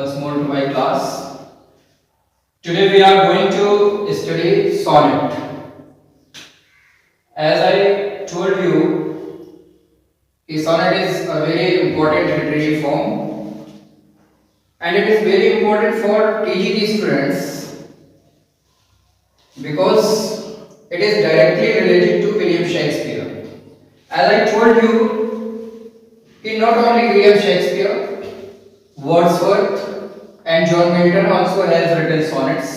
once more to my class. Today we are going to study sonnet. As I told you, sonnet is a very important literary form and it is very important for TGT students because it is directly related to William Shakespeare. As I told you, not only William Shakespeare, Wordsworth and John Milton also has written sonnets.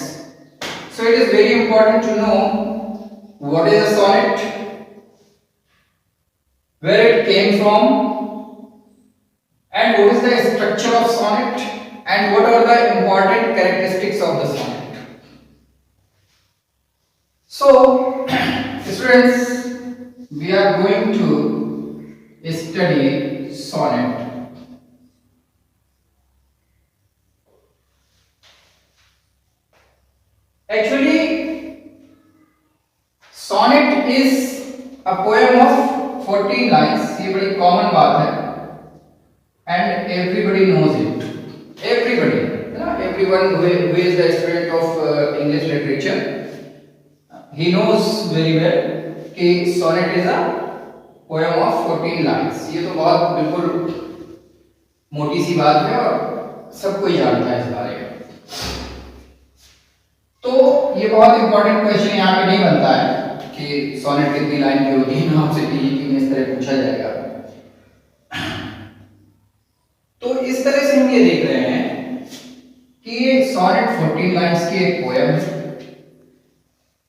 So it is very important to know what is a sonnet, where it came from, and what is the structure of sonnet, and what are the important characteristics of the sonnet. So, students, we are going to study sonnet. Actually, sonnet is a poem of 14 lines. ये बड़ी common बात है, and everybody knows it. Everybody, everyone who is the student of English literature, he knows very well कि sonnet is a poem of 14 lines. ये तो बहुत बिल्कुल मोटी सी बात है और सब कोई जानता है इस बारे में. तो ये बहुत इंपॉर्टेंट क्वेश्चन यहाँ पे नहीं बनता है कि सोनेट कितनी लाइन की होती है, आपसे टीजीटी में इस तरह पूछा जाएगा. तो इस तरह से हम ये देख रहे हैं कि ये सोनेट 14 लाइंस की एक पोएम है.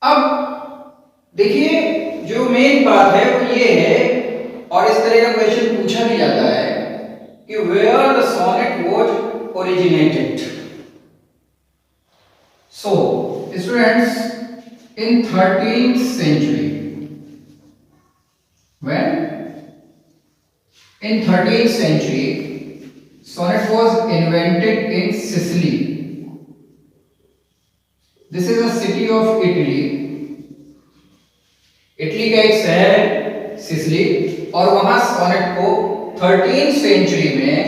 अब देखिए जो मेन बात है वो ये है, और इस तरह का क्वेश्चन पूछा भी जाता है कि where the sonnet was originated. So, students, in 13th century, in 13th century, sonnet was invented in Sicily. This is a city of Italy. Italy का एक शहर है सिसिली, और वहां सोनेट को 13th सेंचुरी में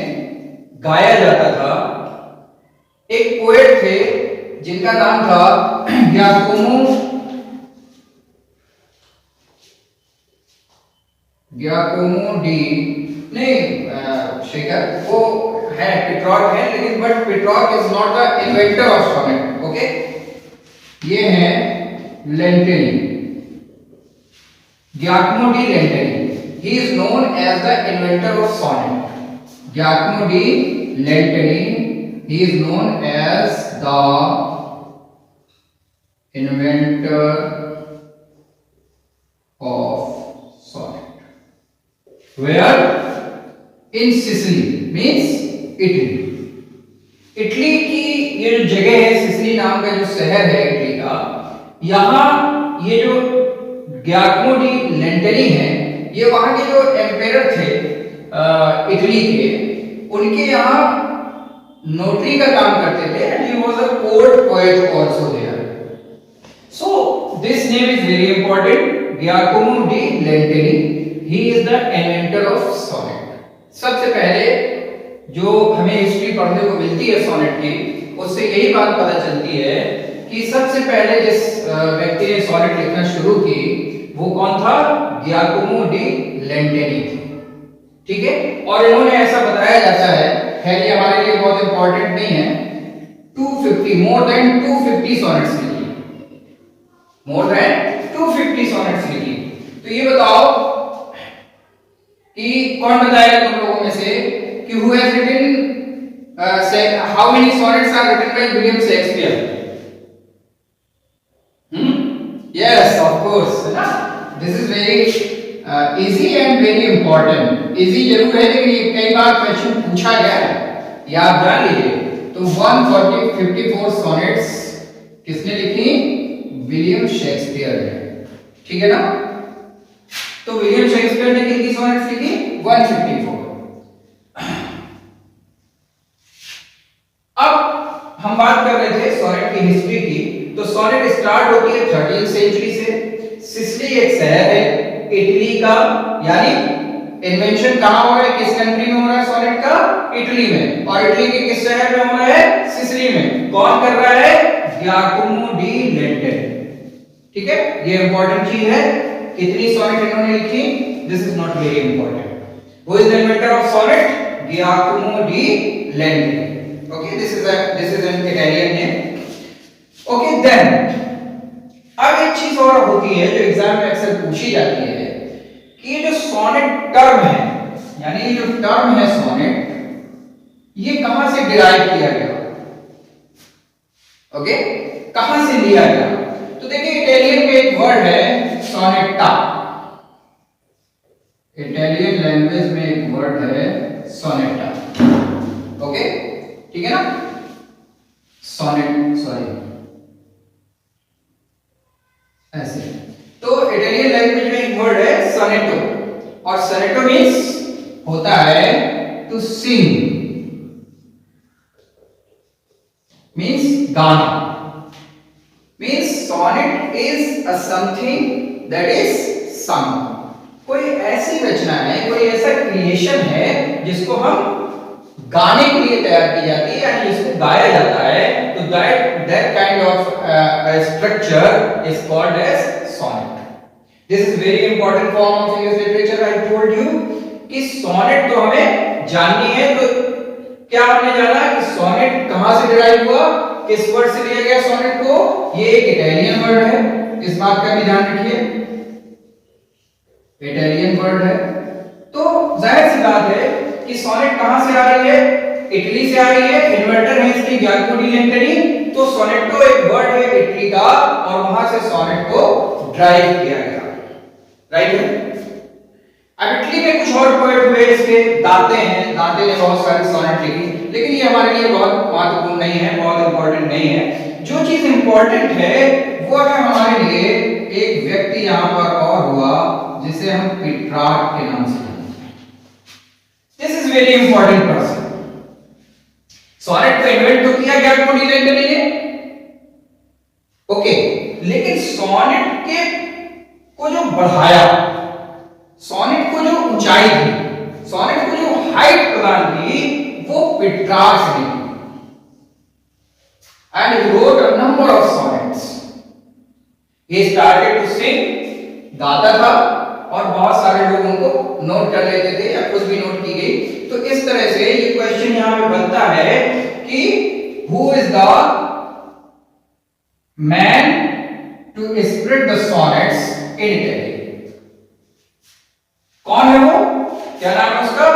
गाया जाता था. एक पोएट थे जिनका नाम था गियाकोमो डी शेकर. वो है पेट्रॉर्क है, लेकिन but Petrarch is not the inventor of sonnet. Okay, ये है Lentini, Giacomo da Lentini. He is known as the inventor of sonnet. Giacomo da Lentini, he is known as the inventor of sonnet. Where? In Sicily, means Italy. Italy की ये जो जगह है, Sicily नाम का जो शहर है इटली का, यहाँ ये जो गियाकोमो डी लेंटेनी है, ये वहां के जो एम्पेरर थे इटली के, उनके यहाँ नोटरी का काम करते थे, and he was a court poet also there. So this name is very important, Giacomo di Lentini. He is the inventor of sonnet. सबसे पहले जो हमें हिस्ट्री पढ़ने को मिलती है सोनेट की, उससे यही बात पता चलती है कि सबसे पहले जिस व्यक्ति ने सोनेट लिखना शुरू की वो कौन था? गियाकोमो डी लेंटेनी थे. ठीक है, और इन्होंने ऐसा बताया जाता है, खैर ये हमारे लिए बहुत इंपॉर्टेंट नहीं है, 250 मोर देन 250 सॉनेट्स लिखी, मोर देन 250 सॉनेट्स लिखी. तो ये बताओ कि कौन बताएगा तुम लोगों में से कि who has written how many sonnets are written by William Shakespeare? Yes, of course, है ना. This is very easy and very important. Easy जरूर है, लेकिन ये कई बार क्वेश्चन पूछा गया है, याद जान लीजिए. तो 154 सॉनेट्स किसने लिखी? विलियम शेक्सपियर ने. ठीक है ना. तो विलियम शेक्सपियर ने कितनी सॉनेट्स लिखी? 154. अब हम बात कर रहे थे सोनेट की हिस्ट्री की. तो सोनेट स्टार्ट होती है 13th सेंचुरी से. सिसिली एक शहर है इटली का, यानी इन्वेंशन कहां हो रहा है, किस कंट्री में हो रहा है सोनेट का? इटली में, और इटली के किस शहर में हो रहा है? सिसिली में। कौन कर रहा है? Giacomo da Lentini. ठीक है, ये इंपॉर्टेंट चीज है। कितनी सोनेट इन्होंने लिखी? This is not very important. Who is the inventor of sonnet? Giacomo da Lentini. Okay, this is an Italian name. Okay, then अब एक चीज और होती है जो एग्जाम में अक्सर पूछी जाती है कि ये जो सोनेट टर्म है, यानी ये जो टर्म है सोनेट, ये कहां से डिराइव किया गया? ओके, कहां से लिया गया? तो देखिए, इटालियन में एक वर्ड है सोनेटा। इटालियन लैंग्वेज में एक वर्ड है सोनेटा। ओके, ठीक है ना? सोनेट, सॉरी, ऐसे। तो इटालियन लैंग्वेज में एक वर्ड है सोनेटो, और सोनेटो मींस होता है टू सिंग, मींस गाना। Means sonnet is a something that is सung। कोई ऐसी रचना है, कोई ऐसा क्रिएशन है जिसको हम गाने के लिए तैयार की जाती है, यानी जिसको गाया जाता है। तो that kind of structure is called as sonnet. This is very important form of English literature. I told you कि सोनेट तो हमें जाननी है। तो क्या हमने जाना कि सोनेट कहां से डिराइव हुआ, किस वर्ड से लिया गया सोनेट को? ये एक इटालियन वर्ड है, इस बात का भी ध्यान रखिए, इटालियन वर्ड है। तो जाहिर सी बात है कि सोनेट कहां से आ रही है? इटली से आ रही है। इन्वेंटर है इसकी गियाकोमो डी लेंटेनी। तो सोनेटो एक वर्ड है इटली का, और वहां से सोनेट को ड्राइव किया गया। राइट है। अब इटली में कुछ और पोएट हुए, इसके दाते हैं, दाते ने बहुत सारी सोनेट लिखी, लेकिन ये हमारे लिए बहुत महत्वपूर्ण नहीं है, बहुत इंपॉर्टेंट नहीं है। जो चीज इंपॉर्टेंट है वो है हमारे लिए एक व्यक्ति यहां पर और हुआ जिसे हम पेट्रार्क के नाम से जानते हैं। This is very important person. Sonnet को इन्वेंट तो किया गियाकोमो डी लेंटेनी ने, ओके, लेकिन सोनेट के को जो बढ़ाया, सोनेट को जो ऊंचाई दी, सोनेट को जो हाइट प्रदान की, वो पेट्रार्क ने की। And he wrote a number of sonnets. He started to sing, गाता था, और बहुत सारे लोग उनको नोट कर लेते थे या कुछ भी नोट की गई। तो इस तरह से ये क्वेश्चन यहां पे बनता है कि who is the man to spread the sonnets in Italy? कौन है वो? क्या नाम है उसका?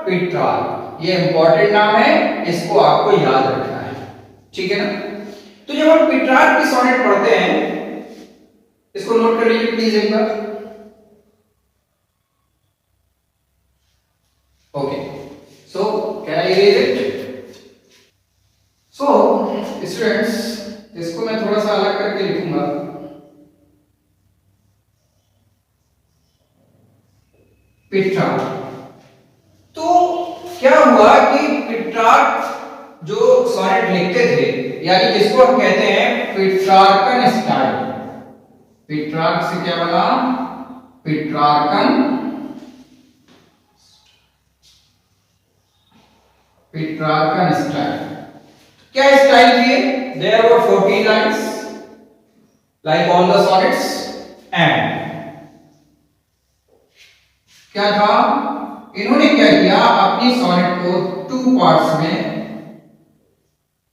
पेट्रार्क। ये इंपॉर्टेंट नाम है, इसको आपको याद रखना है, ठीक है ना? तो जब हम पेट्रार्क की सोनेट पढ़ते हैं, इसको नोट कर लीजिए प्लीज एक बार। Okay, so can I erase it? So students, इसको मैं थोड़ा सा अलग करके लिखूंगा। पेट्रार्क। तो क्या हुआ कि पेट्रार्क जो सोनेट लिखते थे, यानी जिसको हम कहते हैं पेट्रार्कन स्टाइल। पेट्रार्क से क्या बना? Petrarchan, Petrarchan style. क्या स्टाइल थी? There were 14 lines like all the sonnets, and क्या था? इन्होंने क्या किया? अपनी सोनेट को 2 पार्ट्स में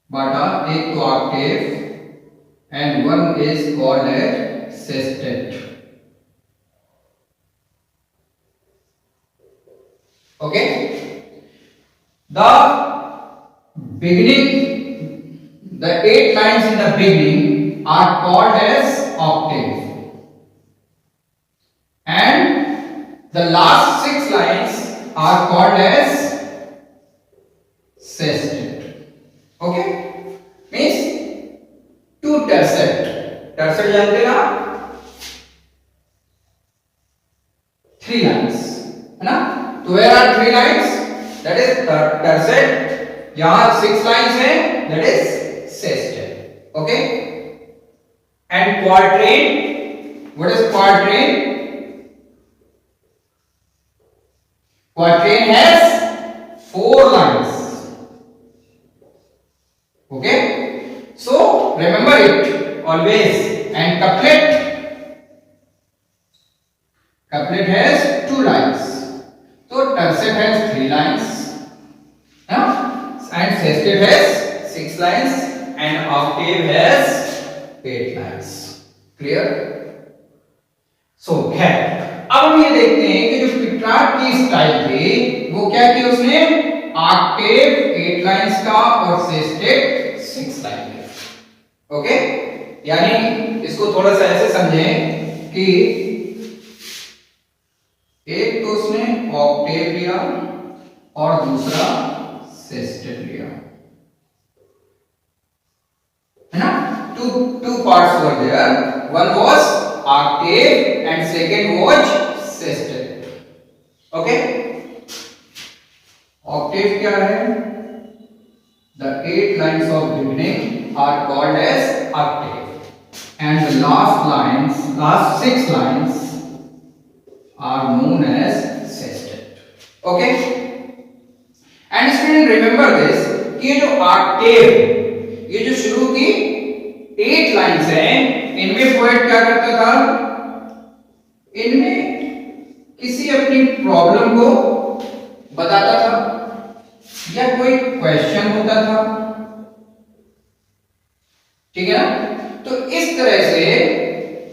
बांटा। एक तो octave and one is called as sestet. Okay, the beginning, the 8 lines in the beginning are called as octave, and the last 6 lines are called as sestet. Okay, means 2 tercet. Tercet जानते ना? 3 lines है ना? तो where are 3 lines? That is tercet. यहां 6 lines है, that is sestet. Okay, and quatrain. What is quatrain? Quatrain has 4 lines. couplet has 2 lines, so tercet has 3 lines, and sestet has 6 lines and octave has 8 lines. Clear? So है, अब हम ये देखते हैं कि जो पिट्रार्क की स्टाइल थी वो क्या की उसने ऑक्टेव 8 लाइंस का और सेस्टेट 6 लाइन का। ओके, यानी इसको थोड़ा सा ऐसे समझें कि एक तो उसने ऑक्टेव लिया और दूसरा सेस्टेट लिया, है ना। two parts were there, one was octave and second was sestet. Okay, octave क्या है? The 8 lines of beginning are called as octave, and the last 6 lines are known as sestet. Okay, and student remember this कि ये जो octave, ये जो शुरू की 8 lines हैं, इनमें पोएट क्या करता था? इनमें किसी अपनी प्रॉब्लम को बताता था या कोई क्वेश्चन होता था, ठीक है ना। तो इस तरह से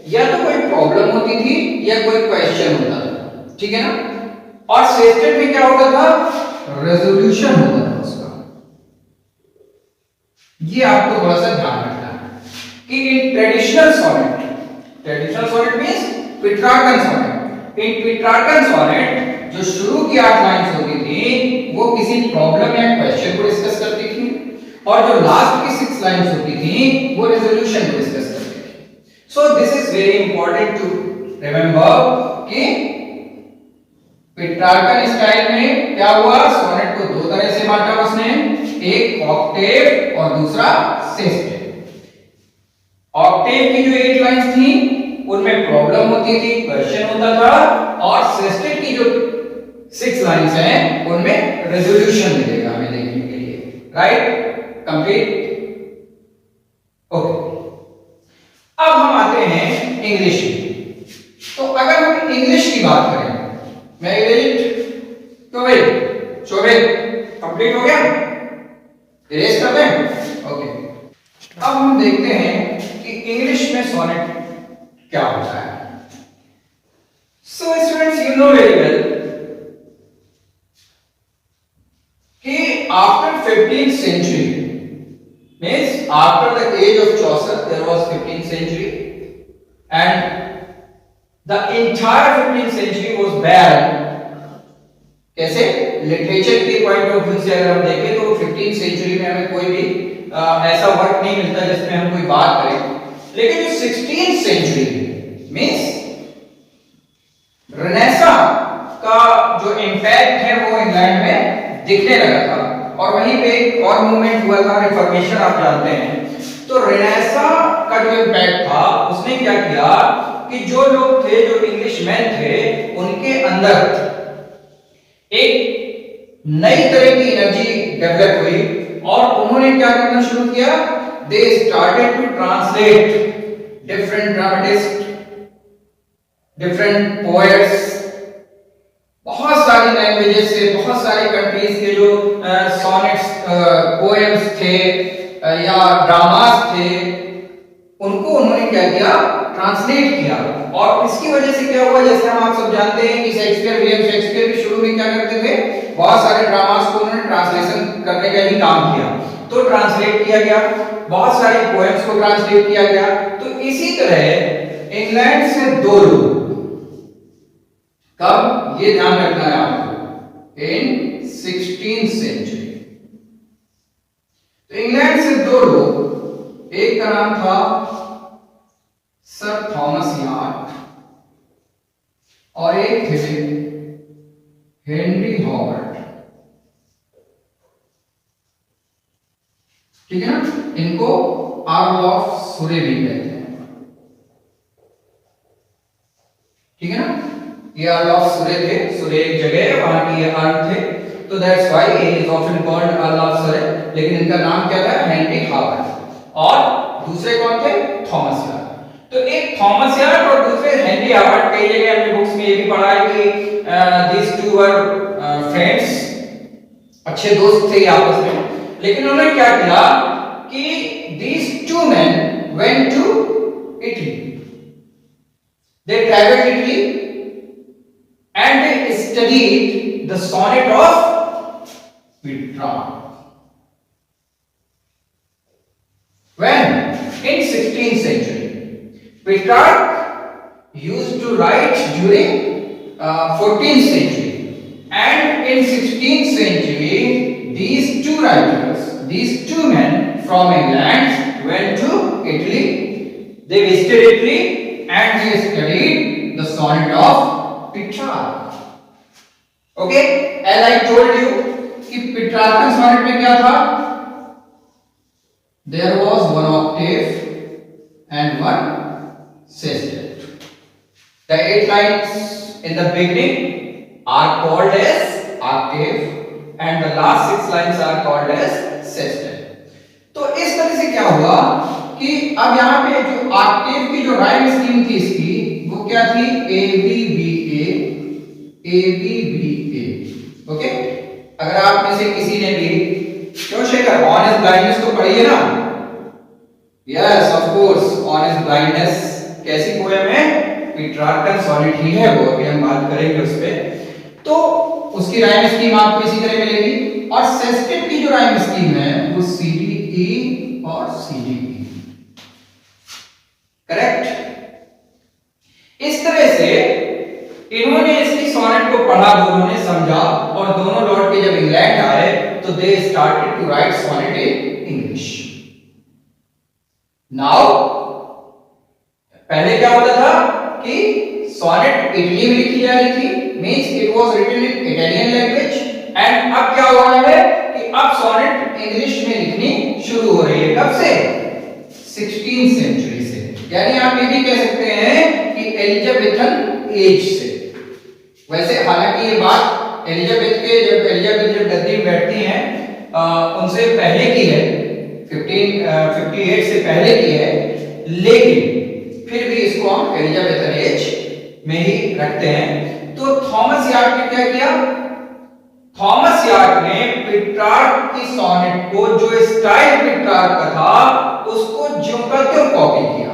या तो कोई प्रॉब्लम होती थी या कोई क्वेश्चन होता था, ठीक है ना। और सेस्टेट में क्या होता था? रेजोल्यूशन होता था उसका। ये आपको थोड़ा सा ध्यान रखना है कि in traditional sonnet means Petrarchan sonnet, in Petrarchan sonnet जो शुरू की 8 लाइंस होती थी वो किसी प्रॉब्लम या क्वेश्चन को डिस्कस करती थी, और जो लास्ट की 6 लाइंस होती थी वो रेजोल्यूशन को डिस्कस करती थी। So this is very important to remember कि पिट्रार्कन स्टाइल में क्या हुआ, सोनेट को 2 तरह से बांटा उसने, एक ऑक्टेव और दूसरा सेस्टेट। ऑक्टेव की जो 8 लाइंस थी उनमें प्रॉब्लम होती थी, क्वेश्चन होता था, और सेस्टेट की जो 6 लाइंस हैं उनमें रेजोल्यूशन मिलेगा हमें देखने के लिए। Right, complete. ओके, अब हम आते हैं इंग्लिश में। तो अगर हम इंग्लिश की बात करें, मैं तो भाई शोभित कंप्लीट हो गया, इरेज कर दें। ओके, अब हम देखते हैं कि इंग्लिश में सोनेट क्या होता है। So students, you know very well कि after 15th century, means after the age of Chaucer there was 15th century, and the entire 15th century was barren। कैसे? लिटरेचर के पॉइंट ऑफ व्यू से अगर हम देखें तो 15th सेंचुरी में हमें कोई भी ऐसा वर्क नहीं मिलता जिसमें हम कोई बात करें, लेकिन जो 16th सेंचुरी मींस रेनेसां का जो इंपैक्ट है वो इंग्लैंड में दिखने लगा था, और वहीं पे एक और मूवमेंट हुआ था, रिफॉर्मेशन, आप जानते हैं। तो रेनेसां का जो इंपैक्ट था उसने क्या किया कि जो लोग थे, जो इंग्लिश मैन थे, उनके अंदर एक नई तरह की एनर्जी डेवलप हुई, और उन्होंने क्या करना शुरू किया? They started to translate different dramatist, different poets, बहुत सारी लैंग्वेजेस से, बहुत सारी कंट्रीज के जो सोनेट्स, पोएम्स थे या ड्रामास थे, उनको उन्होंने क्या किया? ट्रांसलेट किया। और इसकी वजह से क्या हुआ, जैसे हम आप सब जानते हैं कि विलियम शेक्सपियर भी शुरू में क्या करते थे, बहुत सारे ड्रामास को उन्होंने ट्रांसलेशन करने का ही काम किया, तो ट्रांसलेट किया गया, बहुत सारी पोएम्स को ट्रांसलेट किया गया। तो इसी तरह इंग्लैंड से 2 लोग, कब, ये ध्यान रखना है आपको, इन 16th सेंचुरी। तो इंग्लैंड से 2 लोग, एक का नाम था सर थॉमस यार्ड और एक थे हेनरी हॉवर्ड, ठीक है ना। इनको अर्ल ऑफ सुरे भी कहते हैं, ठीक है ना। ये अर्ल ऑफ सुरे थे, सुरे एक जगह है, वहां की ये अर्ल थे, तो that's why he is often called earl of सुरे। लेकिन इनका नाम क्या था? Henry Howard. और दूसरे कौन थे? Thomas yard. तो तो एक थॉमस यार्ड और दूसरे हेनरी हावर्ड, कई जगह हमने बुक्स में ये भी पढ़ा है कि दीस टू वर फ्रेंड्स, अच्छे दोस्त थे आपस में। लेकिन उन्होंने क्या किया कि these two men went to Italy. They traveled Italy and they studied the sonnet of Petrarch. When in 16th century, Petrarch used to write during 14th century, and in 16th century, these two writers, these two men from England went to Italy. They visited Italy and they studied the sonnet of Petrarch. Okay, as I told you कि Petrarch sonnet में क्या था? There was one octave and one sestet. The 8 lines in the beginning are called as octave and the last 6 lines are called as sestet. तो इस तरह से क्या हुआ कि अब यहाँ पे जो octave की जो राइम स्कीम थी इसकी वो क्या थी? A B B A A B B A. Okay, अगर आप में से किसी ने भी क्यों शेखर ऑन इज ब्लाइंडनेस तो पढ़ी है ना? Yes of course, on is blindness कैसी पोएम है? पेट्रार्कन सॉनेट ही है वो, अभी हम बात करेंगे उस पे। तो उसकी राइम स्कीम आपको इसी तरह मिलेगी और सेस्टेट की जो राइम स्कीम है वो सी डी ई और सी डी ई, करेक्ट? इस तरह से इन्होंने इसकी सोनेट को पढ़ा, दोनों ने समझा और दोनों लौट के जब इंग्लैंड आए तो they started to write sonnet in English. Now पहले क्या होता था कि सोनेट इटली में लिखी जा रही थी, means it was written in Italian language, and अब क्या हो रहा है कि अब सोनेट इंग्लिश में लिखनी शुरू हो रही है। कब से? 16th सेंचुरी से, यानी आप ये भी कह सकते हैं कि एलिजाबेथन एज से। वैसे हालांकि ये बात एलिजाबेथ जब गद्दी में बैठती हैं उनसे पहले की है, 1558 से पहले की है, लेकिन फिर भी इसको हम एलिजाबेथन एज में ही रखते हैं। तो थॉमस यार्ड ने क्या किया? थॉमस यार्ड ने पेट्रार्क की सोनेट को, जो स्टाइल पेट्रार्क का था, उसको ज्यों का त्यों कॉपी किया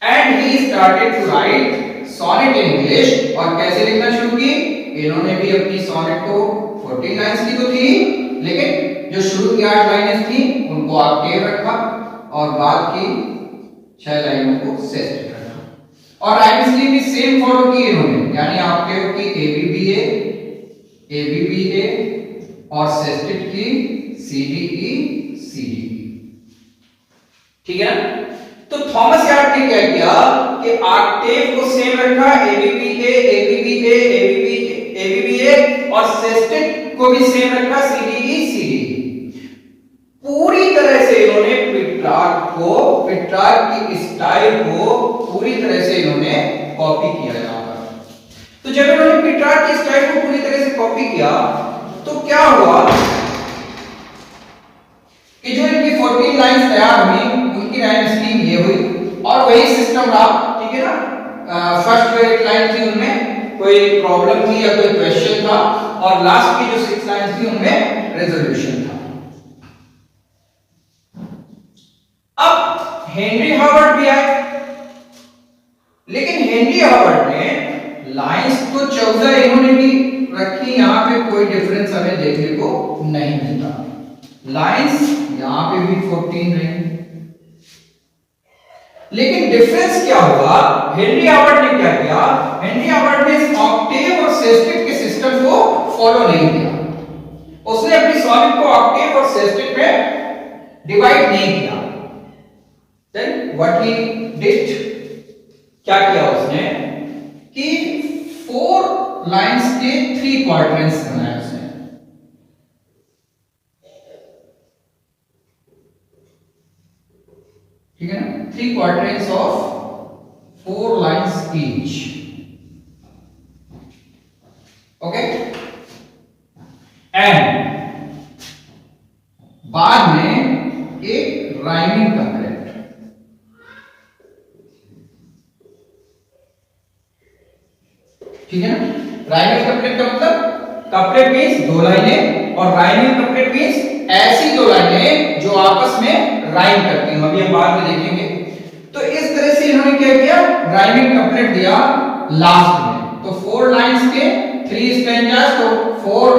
and he started to write sonnet in English. और कैसे लिखना शुरू की? इन्होंने भी अपनी सोनेट को 14 लाइंस की तो थी, लेकिन जो शुरू की 8 लाइनें थी उनको ऑक्टेव रखा और बाद की 6 लाइनों को सेस्टेट रखा और राइम स्कीम भी सेम फॉलो की इन्होंने, यानी ऑक्टेव की एबीबीए और सेस्टेट की सीडीई। ठीक है ना? तो थॉमस यार्ड ने क्या किया कि ऑक्टेव को सेम रखा, एबीबीए और सेस्टेट को भी सेम रखा, सीडीई। पूरी तरह से इन्होंने पेट्रार्क की स्टाइल को पूरी तरह से इन्होंने कॉपी किया यहां पर। तो जब इन्होंने पेट्रार्क की स्टाइल को पूरी तरह से कॉपी किया तो क्या हुआ कि जो इनकी 14 लाइंस तैयार हुई उनकी राइम स्कीम ये हुई और वही सिस्टम रहा। ठीक है ना? फर्स्ट जो 8 लाइन थी उनमें कोई प्रॉब्लम थी या कोई क्वेश्चन था और लास्ट की जो 6 लाइंस थी उनमें रेजोल्यूशन था। अब हेनरी हावर्ड भी आए, लेकिन हेनरी हावर्ड ने लाइंस तो 14 इन्होंने भी रखी, यहां पे कोई डिफरेंस हमें देखने को नहीं मिलता। लाइंस यहां पे भी 14 रही, लेकिन डिफरेंस क्या हुआ? हेनरी हावर्ड ने क्या किया? हेनरी हावर्ड ने इस ऑक्टेव और सेस्टेट के सिस्टम को फॉलो नहीं किया। उसने अपनी सोनेट को ऑक्टेव और सेस्टेट में डिवाइड नहीं किया। देन व्हाट ही डिड, क्या किया उसने कि 4 लाइंस के 3 क्वाड्रेंट्स बनाए उसने। ठीक है ना? 3 quatrains of 4 lines each. Okay? And बाद में एक राइमिंग कपलेट, ठीक है ना। राइमिंग कपलेट का मतलब कपलेट मींस दो लाइनें और राइमिंग कपलेट मींस ऐसी दो लाइनें जो आपस में राइम करती हैं। अभी हम बाद में देखेंगे। तो इस तरह से इन्होंने क्या किया, राइमिंग कपलेट दिया लास्ट में। तो 4 लाइंस के 3 स्टैंजास, तो 4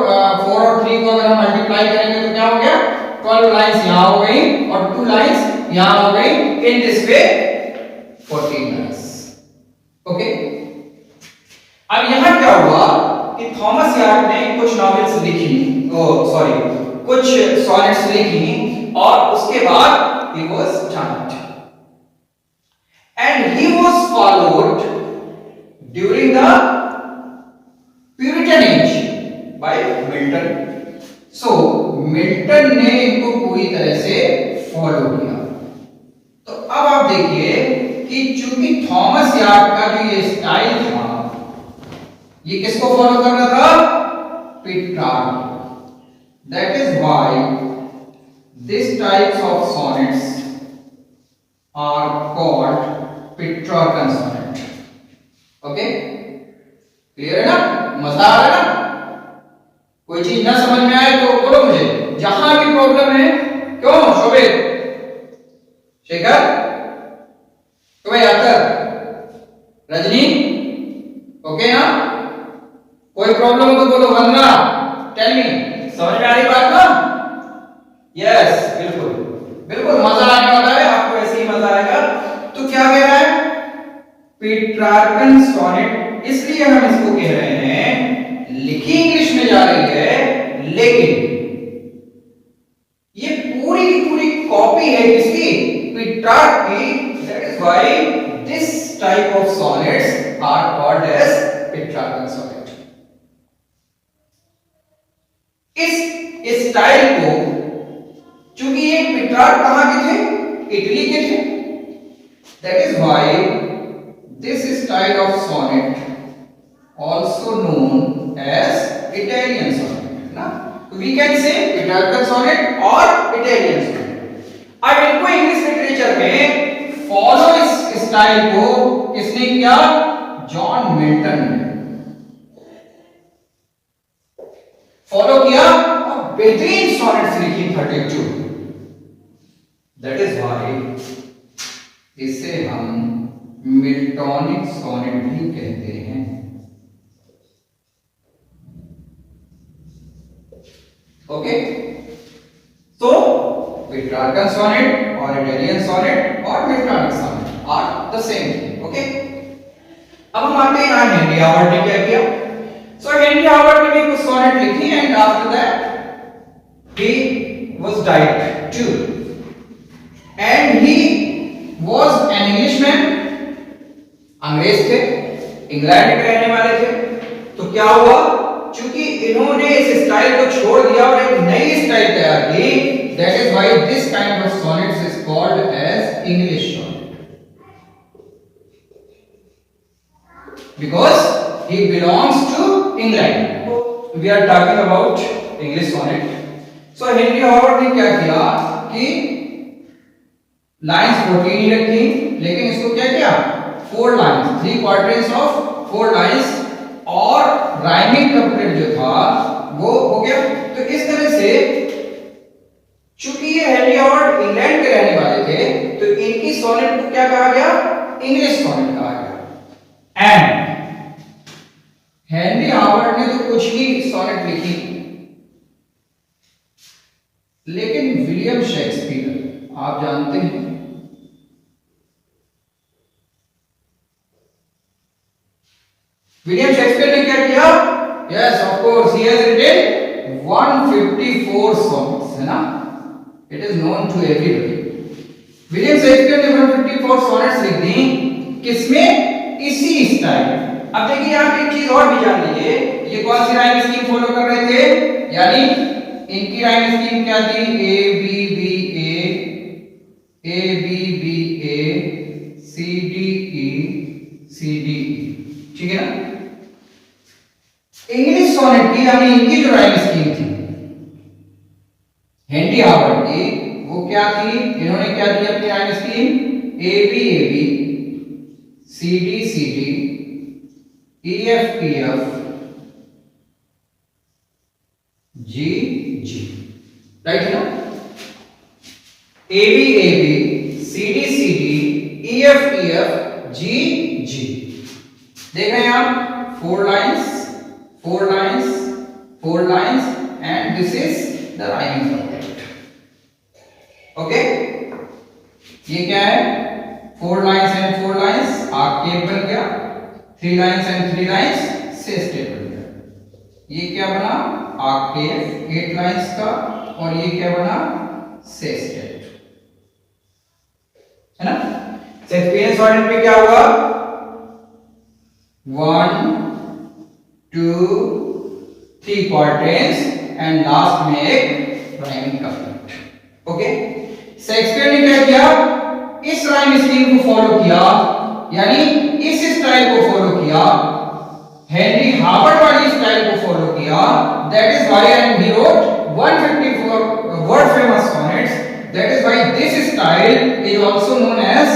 और 3 को अगर हम मल्टीप्लाई करेंगे तो क्या हो गया, 12 लाइंस यहां हो गई और 2 लाइंस यहां हो गई। In this way 14 lines. Okay, अब यहां क्या हुआ कि थॉमस यार्ड ने कुछ नॉवेल्स लिखी, कुछ सॉनेट्स लिखी और उसके बाद he was done and he was followed during the Puritan age by Milton. So Milton ने इनको पूरी तरह से फॉलो किया। तो अब आप देखिए कि चूंकि थॉमस यार्ड का जो ये स्टाइल था, ये किसको फॉलो कर रहा था, Petrarch. That is why these types of sonnets are called Petrarchan sonnet. Okay, clear है ना, मजा आ रहा है ना। कोई चीज ना समझ में आए तो बोलो मुझे, जहां भी प्रॉब्लम है। क्यों शोभित, शेखर, तुम्हें यादर, रजनी, ओके ना, कोई प्रॉब्लम हो तो बोलो। वंदना, टेल मी, समझ में आ रही बात ना? यस, बिल्कुल बिल्कुल, मजा आने वाला है आपको, ऐसे ही मजा आएगा। तो क्या कह रहा है, पेट्रार्कन सोनेट, इसलिए हम इसको कह रहे हैं, लिखी इंग्लिश में जा रही है लेकिन ये पूरी की पूरी कॉपी है किसकी, पेट्रार्क की। That is why this type of sonnets are called as Petrarchan sonnet. इस स्टाइल को, चूंकि ये पेट्रार्क कहां के थे, इटली के थे, that is why this style of sonnet also known as Italian sonnet ना। तो we can say Petrarchan sonnet और Italian sonnet। अब इनको इंग्लिश लिटरेचर में फॉलो इस स्टाइल को किसने किया, जॉन मिल्टन ने फॉलो किया और बेहतरीन सोनेट्स लिखी 32। दैट इज व्हाई इसे हम मिल्टोनिक सोनेट भी कहते हैं। ओके, तो पेट्रार्कन सोनेट और इटालियन सोनेट और Miltonic sonnet are the same thing. Okay, अब हम आते हैं हेनरी हावर्ड ने क्या किया। सो हेनरी हावर्ड ने भी कुछ सोनेट लिखी and after that he was died too and he was an Englishman. अंग्रेज थे, इंग्लैंड के रहने वाले थे। तो क्या हुआ, चूंकि इन्होंने इस स्टाइल को छोड़ दिया और एक नई स्टाइल तैयार की, that is why this kind of sonnets is called as English sonnet, because he belongs to England. We are talking about English sonnet. So Henry Howard ने क्या किया कि लाइंस 14 ही रखी, लेकिन इसको क्या किया, 4 लाइंस, 3 क्वार्टर्स ऑफ 4 लाइंस और राइमिंग कपलेट जो था वो हो गया। तो इस तरह से, चूंकि ये हेनरी हावर्ड इंग्लैंड के रहने वाले थे, तो इनकी सोनेट को क्या कहा गया, इंग्लिश सोनेट कहा गया। एंड हेनरी हावर्ड ने तो कुछ ही सोनेट लिखी, लेकिन विलियम शेक्सपियर आप जानते हैं, विलियम शेक्सपियर ने क्या किया, yes of course he has written 154 songs, है ना, it is known to everybody. William Shakespeare ने 154 सॉनेट्स लिख दी, किसमें, इसी स्टाइल। अब देखिए आप एक चीज और भी जान लीजिए, ये कौन सी राइम स्कीम फॉलो कर रहे थे, यानी इनकी राइम स्कीम क्या थी, A B B A C D E, ठीक है ना। इंग्लिश सोनेट की यानी इनकी जो राइम स्कीम थी हेनरी हावर्ड की, वो क्या थी, इन्होंने क्या दी अपनी rhyme scheme, A B C D EF GG, right है ना? AB CD EF GG, देख रहे हैं आप? Four lines and this is the rhyming concept. Okay, ये क्या है? Four lines and four lines arcade बन गया, three lines and three lines sestet बन गया। ये क्या बना? आर्केड 8 लाइंस का, और ये क्या बना? सेस्टेट, है ना? शेक्सपियरियन सॉनेट में क्या हुआ? 1 2 3 क्वार्टेंस एंड लास्ट में एक राइमिंग कपलेट। ओके, शेक्सपियर ने क्या किया? इस राइम स्कीम को फॉलो किया, यानी इस स्टाइल को फॉलो किया, हेनरी हार्वर्ड वाली स्टाइल को फॉलो किया। That is why and he wrote 154 world famous sonnets. That is why this style is also known as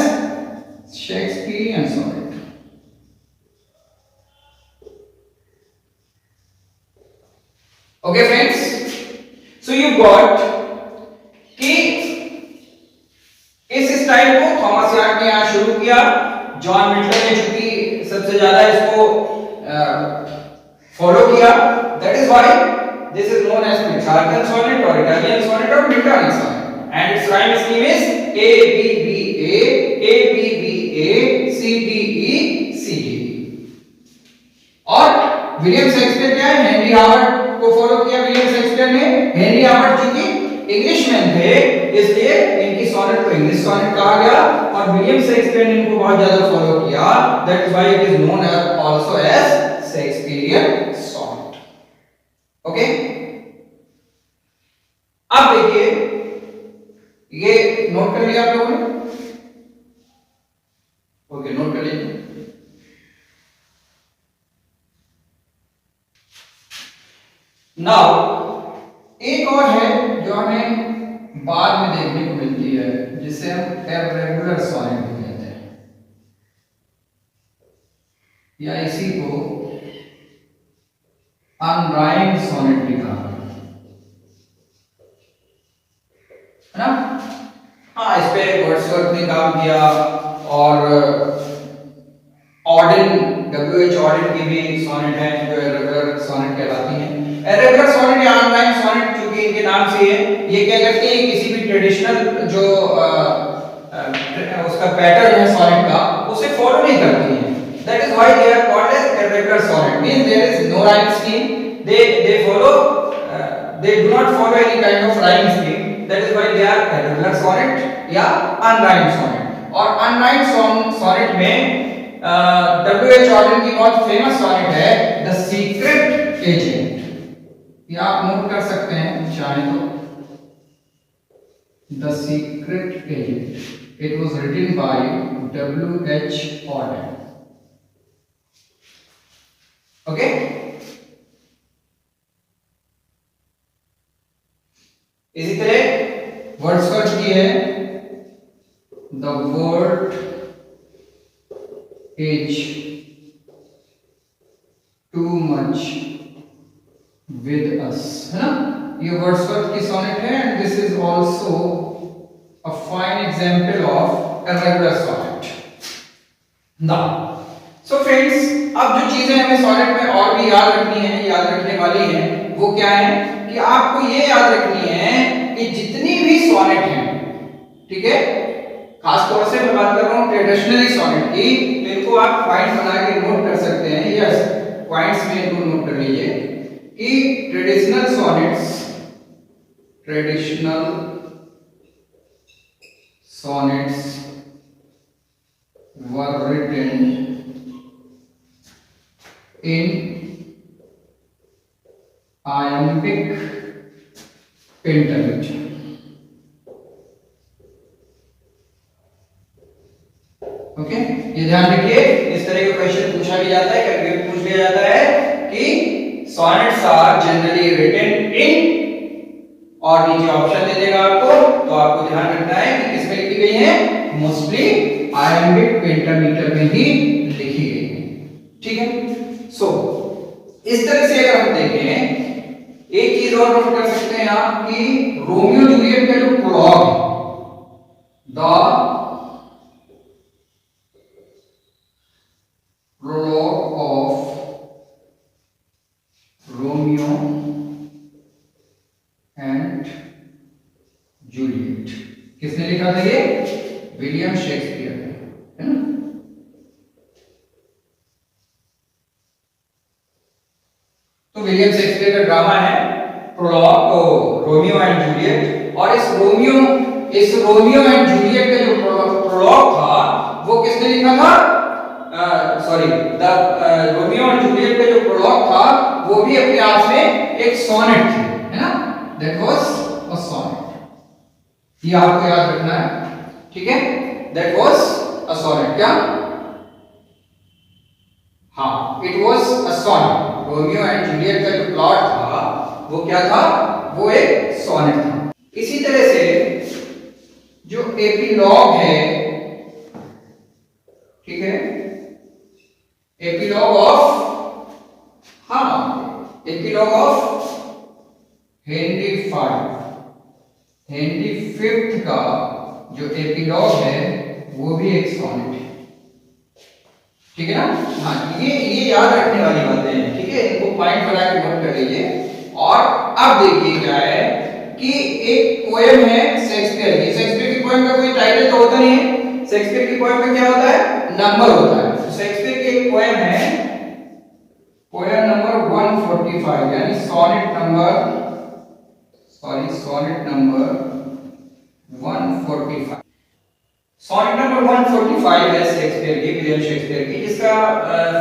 Shakespearean sonnet. Okay friends, so you got कि इस style को Thomas yard ने यहाँ शुरू किया, जॉन मिल्टन ने चूंकि सबसे ज्यादा इसको फॉलो किया, that is why this is known as Petrarchan sonnet और इटालियन सॉनेट और Miltonic sonnet, and its rhyme scheme is A B B A C D E C D। और विलियम शेक्सपियर क्या है? हेनरी हार्वर्ड को follow किया William Shakespeare ने। Henry Harvard जी की Englishman थे, इसलिए इनकी सॉनेट को इंग्लिश सॉनेट कहा गया, और विलियम शेक्सपियर ने इनको बहुत ज्यादा फॉलो किया। That is why it is known also as Shakespearean sonnet. Okay, अब देखिए, ये नोट कर लिया आप लोगों ने? ओके, नोट कर लीजिए। नाउ एक और है जो हमें बाद में देखने को मिलती है, जिसे हम इर्रेगुलर सॉनेट भी कहते हैं, या इसी को अनराइम्ड सॉनेट भी कहा है ना? हाँ, इस पे वर्ड्सवर्थ ने काम किया, और ऑर्डन W.H. ऑर्डन की भी सॉनेट है जो इर्रेगुलर सॉनेट कहलाती हैं। इर्रेगुलर सॉनेट या अनराइम्ड सॉनेट, चूंकि इनके नाम से है, ये क्या करते हैं? किसी भी ट्रेडिशनल जो उसका पैटर्न है सॉनेट का, उसे फॉलो नहीं करती हैं। That is why they are called as irregular sonnet, means there is no rhyme scheme, they follow they do not follow any kind of rhyme scheme, that is why they are irregular sonnet या unrhymed sonnet। और unrhymed sonnet में W.H. Auden की बहुत famous sonnet है the secret agent, ये आप note कर सकते हैं चाहे तो। The secret agent, it was written by W.H. Auden. Okay, इसी तरह वर्ड्सवर्थ की है the word is too much with us, है ना? ये वर्ड्सवर्थ की सॉनेट है, and this is also a fine example of irregular sonnet. Now so friends, अब जो चीजें हमें सॉनेट में और भी याद रखनी है, याद रखने वाली हैं, वो क्या है कि आपको ये याद रखनी है कि जितनी भी सॉनेट हैं, ठीक है, खास तौर से मैं बात कर रहा हूं ट्रेडिशनली सॉनेट की, तो इनको आप पॉइंट बना के नोट कर सकते हैं। यस, पॉइंट्स में इनको नोट कर लीजिए कि traditional sonnets were written in iambic pentameter। Okay, ये ध्यान रखिए, इस तरह का क्वेश्चन पूछा भी जाता है, कभी पूछ लिया जाता है कि sonnets are generally written in, और नीचे ऑप्शन दे देगा आपको, तो आपको ध्यान रखना है कि किसमें लिखी गई है? मोस्टली iambic pentameter में ही लिखी गई है। ठीक है, सो इस तरह से अगर हम देखें, एक चीज और नोट कर सकते हैं आप कि रोमियो जूलियट का जो प्रोलॉग है, the prologue of Romeo and Juliet किसने लिखा था? ये विलियम शेक्सपियर ने, है ना। तो विलियम शेक्सपियर का ड्रामा है प्रोलॉग, रोमियो एंड जूलियट। और इस रोमियो एंड जूलियट का जो प्रोलॉग था वो किसने लिखा था? Sorry, the Romeo and Juliet का जो प्रोलॉग था वो भी अपने आप में एक सोनेट थी, है ना। दैट वाज अ सोनेट, ये आपको याद रखना है, ठीक है। दैट वाज अ सोनेट, क्या? हाँ, it was a sonnet. Romeo and Juliet का जो प्लॉट था वो क्या था? वो एक सोनेट था। इसी तरह से जो एपिलॉग है, ठीक है, एपिलॉग ऑफ, हाँ, एपिलॉग ऑफ हेनरी फिफ्थ का जो एपिलॉग है वो भी एक सोनेट है, ठीक है ना। हाँ, ये याद रखने वाली बातें हैं, ठीक है, इनको पॉइंट बना के नोट कर लीजिए। और अब देखिए क्या है कि एक पोएम है शेक्सपियर की। शेक्सपियर की पोएम का कोई टाइटल तो होता नहीं है, शेक्सपियर की पोएम में क्या होता है? नंबर होता है। तो शेक्सपियर की एक पोएम है, पोएम नंबर 145, यानी सोनेट नंबर 145। सोनेट नंबर 145 है शेक्सपियर की, विलियम शेक्सपियर की, जिसका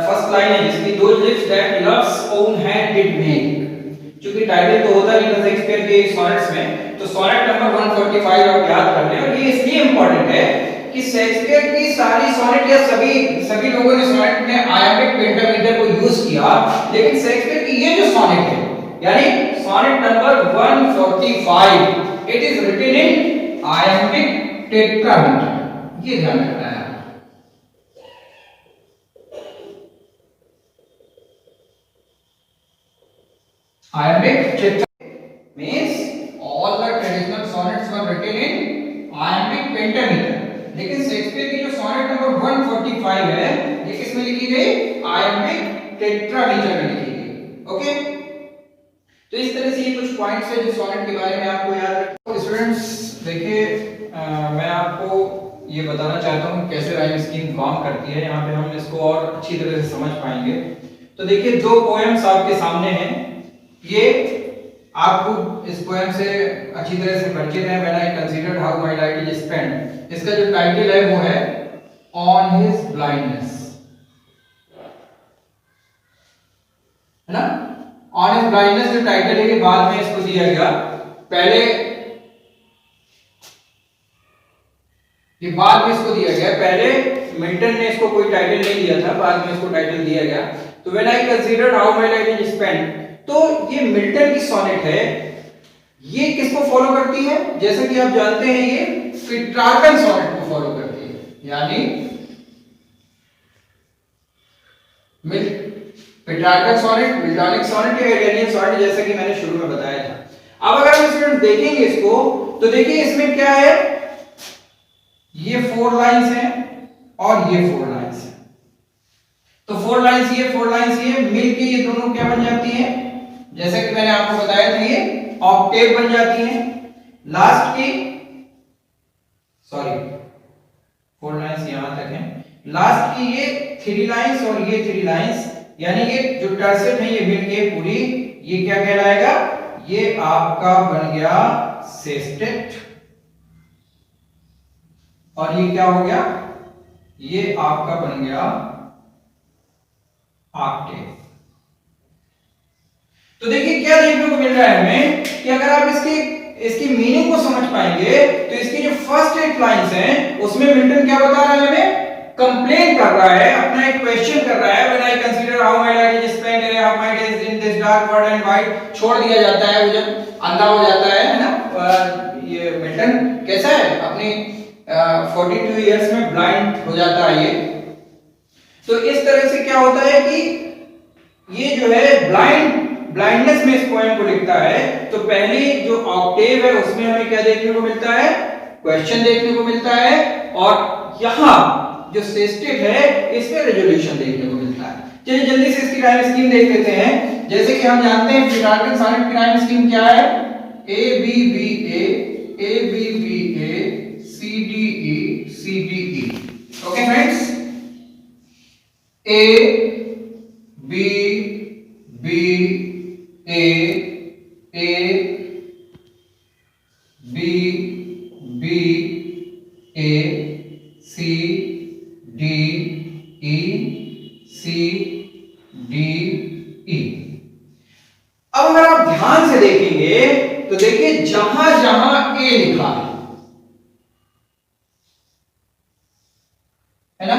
फर्स्ट लाइन है जिसकी, दो lips that loves own hand did make. क्योंकि टाइटल तो होता नहीं था शेक्सपियर के सोनेट्स में, तो सोनेट नंबर 145 आप याद कर लें। और ये इसलिए इंपॉर्टेंट है कि शेक्सपियर की सारी सोनेट या सभी लोगों ने सोनेट में आयामिक पेंटामीटर को यूज किया, लेकिन शेक्सपियर की ये जो सोनेट है, यानी sonnet number 145, it is written in iambic tetrameter, ये ध्यान रखना है। Iambic tetra means all the traditional sonnets were written in iambic pentameter, लेकिन शेक्सपियर की जो सोनेट नंबर 145 है ये किसमें लिखी गई? आयम्बिक टेट्रामीटर में लिखी गई। ओके, तो इस तरह से ये कुछ पॉइंट्स है जो सोनेट के बारे में आपको याद रखना। स्टूडेंट्स देखिए, मैं आपको ये बताना चाहता हूँ कैसे राइम स्कीम काम करती है, यहाँ पे हम इसको और अच्छी तरह से समझ पाएंगे। तो देखिए, जो पोएम्स आपके सामने हैं ये आपको इस पोएम से अच्छी तरह से परिचित है। When I considered how my life is spent, इसका जो टाइटल है वो है ऑन हिज ब्लाइंडनेस, है ना। ऑन हिज ब्लाइंडनेस जो टाइटल है ये बाद में इसको दिया गया, पहले ये बाद में इसको दिया गया, पहले मिल्टन ने इसको कोई टाइटल नहीं दिया था, बाद में इसको टाइटल दिया गया। तो when I considered how my life is spent, तो ये मिल्टन की सोनेट है, ये किसको फॉलो करती है? जैसा कि आप जानते हैं ये पेट्रार्कन सोनेट को फॉलो करती है, यानी पेट्रार्कन सोनेट, मिल्टॉनिक सोनेट या एडेनियन सोनेट, जैसा कि मैंने शुरू में बताया था। अब अगर हम स्टूडेंट देखेंगे इसको, तो देखिए इसमें क्या है, ये 4 लाइंस हैं और ये 4 लाइंस हैं। तो 4 लाइंस ये 4 लाइंस ये मिलके ये दोनों क्या बन जाती हैं? जैसा कि मैंने आपको बताया था ये ऑक्टेव बन जाती हैं। लास्ट की 4 लाइंस यहां तक हैं, लास्ट की ये 3 लाइंस और ये 3 लाइंस, यानी ये जो टर्सेट है ये मिलके पूरी ये क्या कहलाएगा? ये आपका बन गया सेस्टेट, और ये क्या हो गया? ये आपका बन गया ऑक्टेव। तो देखिए क्या देखने को मिल रहा है हमें कि अगर आप इसकी मीनिंग को समझ पाएंगे तो इसकी जो फर्स्ट 8 लाइंस हैं उसमें मिल्टन क्या बता रहा है हमें? कंप्लेन कर रहा है, अपना एक क्वेश्चन कर रहा है। When I consider how my life is spent in how my days in this dark world and white, छोड़ दिया जाता है, वो जब अंधा हो जाता है ना। ये मिल्टन कैसा है, अपनी 42 इयर्स में ब्लाइंड हो जाता है ये। तो इस तरह से क्या होता है कि ये जो है ब्लाइंडनेस में इस पोएम को लिखता है, तो पहली जो ऑक्टेव है उसमें हमें क्या देखने को मिलता है, क्वेश्चन देखने को मिलता है, और यहां जो सेस्टेट है इसमें रेजोल्यूशन देखने को मिलता है। चलिए जल्दी से इसकी राइम स्कीम देख लेते हैं। जैसे कि हम जानते हैं पीटरसन सोनेट की राइम स्कीम क्या है, A B B A C D E. Okay friends, A B B A B B A C D E. अब अगर आप ध्यान से देखेंगे तो देखिए जहां जहां ए लिखा है ना,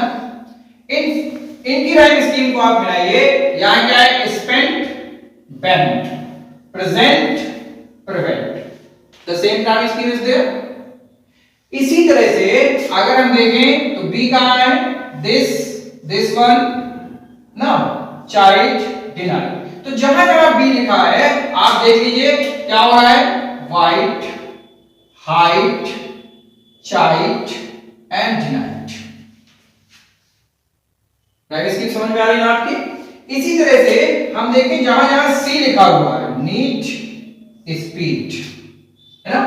इनकी राइम स्कीम को आप मिलाइए। यहां क्या है, spent, bent, present, prevent. The same rhyme scheme is there. इसी तरह से अगर हम देखें तो बी कहां है, this one, now child, deny. तो जहां जहां बी लिखा है आप देख लीजिए क्या हो रहा है, white, height, child and deny it. Right scheme समझ में आ रही है आपकी। इसी तरह से हम देखें जहां जहां सी लिखा हुआ है, नीट, स्पीड, है ना,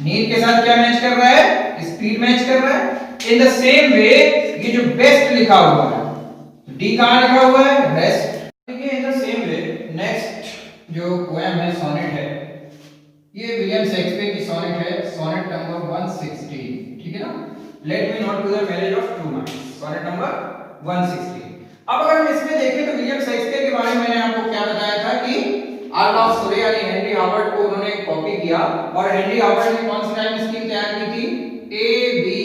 नीट के साथ क्या मैच कर रहा है, स्पीड मैच कर रहा है। इन द सेम वे ये जो बेस्ट लिखा हुआ है, डी कहां लिखा हुआ है, रेस्ट। देखिए in the same way next जो पोएम है, सोनेट है, ये विलियम शेक्सपियर की सोनेट है, सोनेट नंबर 116, ठीक है ना। Let me not to the marriage of two minds, sonnet number 116। अब अगर हम इसमें देखें तो विलियम शेक्सपियर के बारे में मैंने आपको क्या बताया था कि आर्ट ऑफ सूर्य यानी हेनरी हावर्ड को उन्होंने कॉपी किया, और हेनरी हावर्ड ने कौन सी राइम स्कीम तैयार की थी, A B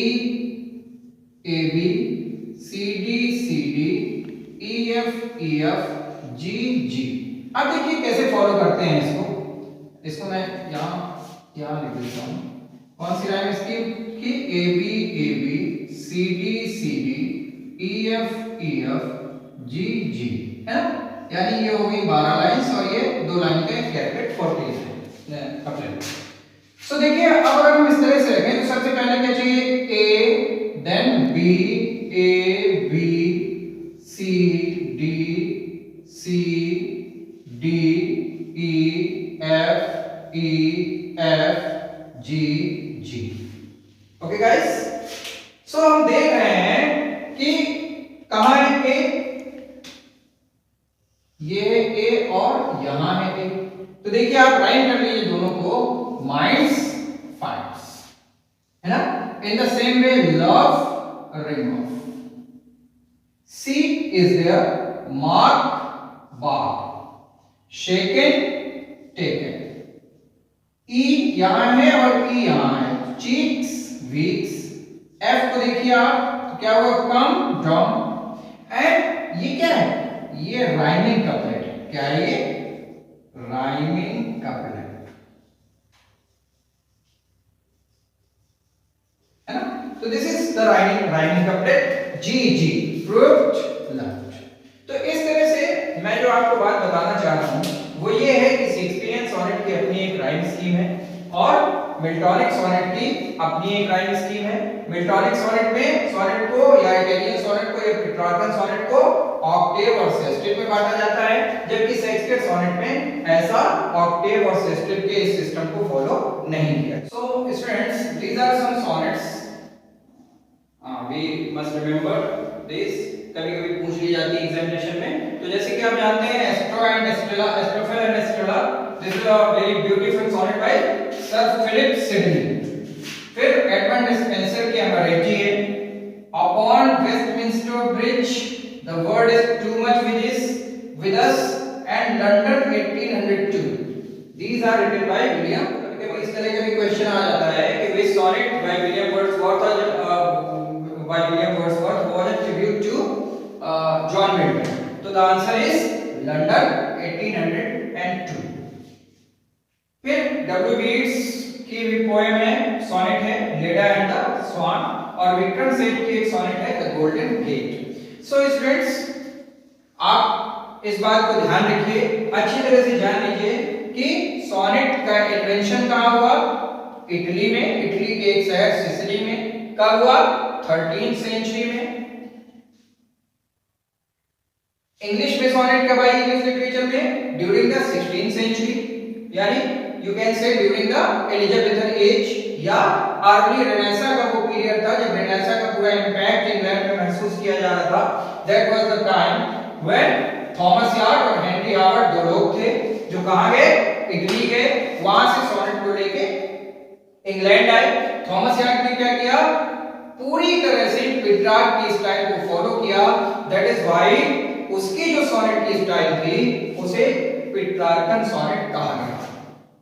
C D E F G. अब देखिए कैसे फॉलो करते हैं इसको मैं यहां लिख देता हूं। कौन सी राइम स्कीम की, A B C D E F G, है ना, यानी ये हो गई 12 लाइंस और ये 2 लाइन का कैरेक्टर 40 है अपने। सो देखिए अब अगर हम इस तरह से रखें तो सबसे पहले क्या चाहिए, A, then B, A B C D E F G. Okay guys, so हम देख रहे हैं कि कहां है ए, ये है ए और यहां है ए। तो देखिए आप राइम कर लीजिए दोनों को, माइंड्स फाइट्स, है ना। In the same way love, ring of, seat is there, mark, bar, shaken, taken, E यहां है और ई यहां है, चीक्स, वीक्स। एफ को देखिए आप तो क्या हुआ, कम, डाउन। एंड ये क्या है, ये राइमिंग कपलेट है। क्या है ये, राइमिंग कपलेट, है ना। तो this is the rhyming couplet, G, fruit, loved. तो इस तरह से मैं जो आपको बात बताना चाह रहा हूं वो ये है कि शेक्सपियरियन सोनेट की अपनी एक राइम स्कीम है और मिल्टॉनिक सोनेट की अपनी एक राइम स्कीम है। मिल्टॉनिक सोनेट में सोनेट को या इटालियन सोनेट को या पेट्रार्कन सोनेट को ऑक्टेव और सेस्टेट में बांटा जाता है, जबकि शेक्सपियर सोनेट में ऐसा ऑक्टेव और सेस्टेट के इस सिस्टम को फॉलो नहीं किया। So students, these are some sonnets, we must remember this, कभी-कभी पूछ ली जाती है एग्जामिनेशन में। तो जैसे कि आप जानते हैं Astro and Astrella, Astrophel and Astrella, this is a very beautiful sonnet by Sir Philip Sidney. फिर एडमंड स्पेंसर की अंग्रेजी है, upon Westminster bridge the word is too much with us and London 1802। These are written by William. कभी इस तरह का भी question आ जाता है कि which sonnet by William Wordsworth was a tribute to John Milton. तो the answer is London 1802। फिर W.B. Yeats की भी पोएम है, सोनेट है, लेडा एंड द स्वान, और विक्रम सेठ की एक सोनेट है the golden gate. So students, आप इस बात को ध्यान रखिए, अच्छी तरह से जान लीजिए कि सोनेट का इन्वेंशन कहाँ हुआ? इटली में, इटली के एक शहर सिसिली में। कब हुआ? 13th सेंचुरी में। इंग्लिश में सोनेट कब आई इंग्लिश लिटरेचर में? ड्यूरिंग द 16th सेंचुरी, यानी you can say during the Elizabethan age या अर्ली रेनेसां का वो पीरियड था जब रेनेसां का पूरा इंपैक्ट इंग्लैंड में महसूस किया जा रहा था। That was the time when Thomas yard और हेनरी हावर्ड दो लोग थे जो कहां गए? इटली गए, वहां से सोनेट को लेके इंग्लैंड आए। थॉमस यार्ड ने क्या किया? पूरी तरह से पेट्रार्क की स्टाइल को फॉलो किया। दैट इज व्हाई उसकी जो सोनेट की स्टाइल थी उसे पेट्रार्कन सोनेट कहा गया।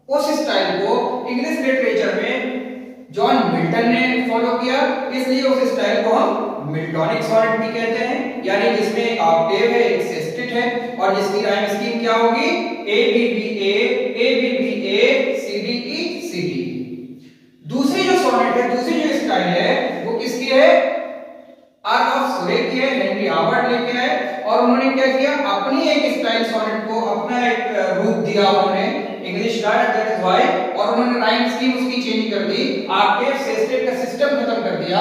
उस स्टाइल को इंग्लिश लिटरेचर में जॉन मिल्टन ने फॉलो किया, इसलिए उस स्टाइल को हम मिल्टोनिक सोनेट भी कहते हैं, यानी जिसमें एक ऑक्टेव है, एक सेस्टेट है और जिसकी राइम स्कीम क्या होगी? A B B A C D E C D. दूसरी जो सोनेट है, दूसरी जो स्टाइल है वो किसकी है? अर्ल ऑफ सुरे की है, हेनरी हावर्ड लेके आए और उन्होंने क्या किया? अपनी एक स्टाइल सोनेट को अपना एक रूप दिया उन्होंने इंग्लिश का। दैट इज व्हाई, और उन्होंने राइम स्कीम उसकी चेंज कर दी, ऑक्टेव सेस्टेट का सिस्टम खत्म कर दिया।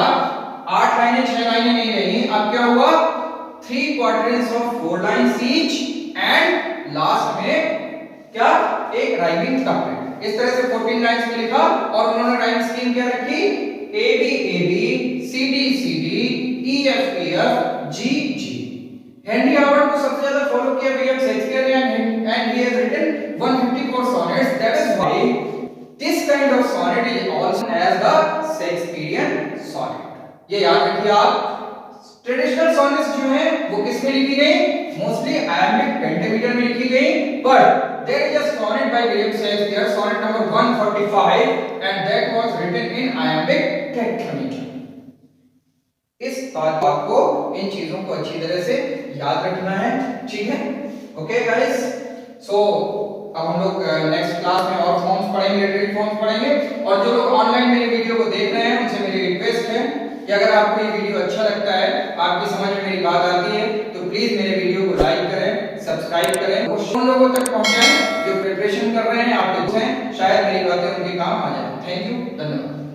8 लाइनें 6 लाइनें नहीं रही, अब क्या हुआ? 3 quadrants of 4 lines each and last में क्या? एक राइमिंग कपलेट। इस तरह से 14 लाइन्स में लिखा और उन्होंने राइम स्कीम क्या रखी? A B C D E F G G. Henry Howard को सबसे ज्यादा फॉलो किया विलियम शेक्सपियर ने and he has written 154 sonnets. That is why this kind of sonnet is also known as the Shakespearean sonnet. ये याद रखिए आप। Traditional sonnets जो हैं वो किसमें लिखी गई? मोस्टली iambic pentameter में लिखी गई, but there is a sonnet by William Shakespeare, sonnet number 145, and that was written in iambic tetrameter. इस बात को, इन चीजों को अच्छी तरह से याद रखना है, ठीक है? ओके गाइस, सो अब हम लोग नेक्स्ट क्लास में और फॉर्म्स पढ़ेंगे, लिटरेरी फॉर्म्स पढ़ेंगे। और जो लोग ऑनलाइन मेरी वीडियो को देख रहे हैं उनसे मेरी रिक्वेस्ट है कि अगर आपको ये वीडियो अच्छा लगता है, आपकी समझ में मेरी बात आती है, तो प्लीज मेरे वीडियो को लाइक करें, सब्सक्राइब करें, उन लोगों तक पहुंचाएं जो प्रिपरेशन कर रहे हैं, आपके दोस्त हैं, शायद मेरी बातें उनके काम आ जाए। थैंक यू, धन्यवाद।